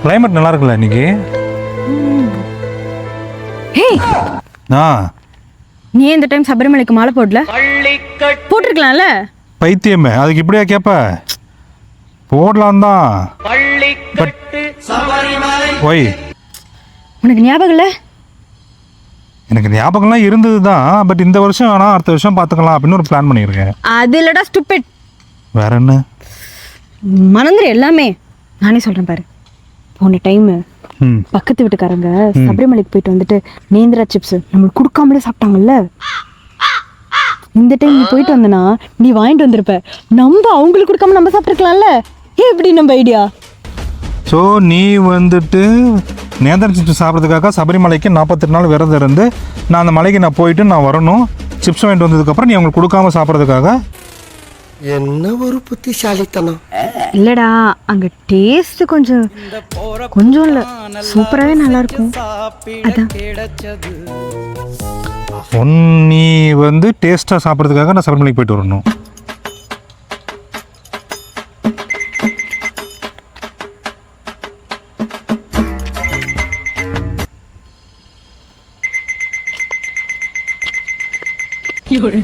Climate நல்லா இருக்குல்ல இன்னைக்கு? நீ இந்த டைம் சபரிமலைக்கு மாலை போடல? போட்டிருக்கலாம்ல. பைத்தியமே, அதுக்கு இப்படியா கேப்ப? போடலாம் தான். ஒய், உனக்கு ஞாபகம் இல்லை? எனக்கு ஞாபகம்லாம் இருந்தது தான். பட் இந்த வருஷம் வேணாம், அடுத்த வருஷம் பார்த்துக்கலாம் அப்படின்னு ஒரு பிளான் பண்ணியிருக்கேன். அது இல்லடா ஸ்டூபிட். வேற என்ன? மறந்துரு எல்லாமே. நானே சொல்றேன் பாரு. போன டைம் பக்கத்து வீட்டுக்காரங்க சபரிமலைக்கு போயிட்டு வந்துட்டு நேந்திரா சிப்ஸ் நம்மளுக்கு கொடுக்காமலே சாப்பிட்டாங்கல்ல. இந்த டைம் நீ போயிட்டு வந்தனா நீ வாங்கிட்டு வந்திருப்ப. நம்ம அவங்களுக்கு கொடுக்காம நம்ம சாப்பிட்டுருக்கலாம்ல. எப்படி நம்ம ஐடியா? ஸோ நீ வந்துட்டு நேந்திர சிப்ஸ் சாப்பிட்றதுக்காக சபரிமலைக்கு 48 நாள் விரதம் இருந்து நான் அந்த மலைக்கு நான் போயிட்டு நான் வரணும். சிப்ஸ் வாங்கிட்டு வந்ததுக்கப்புறம் நீ அவங்களுக்கு கொடுக்காம சாப்பிட்றதுக்காக. என்ன ஒரு புத்திசாலித்தனம். இல்லடா, அங்க டேஸ்ட் கொஞ்சம் இல்ல, சூப்பராகவே நல்லா இருக்கும். அதான் நீ வந்து டேஸ்ட்டாக சாப்பிட்றதுக்காக நான் சபரிமலைக்கு போயிட்டு வரணும்.有人。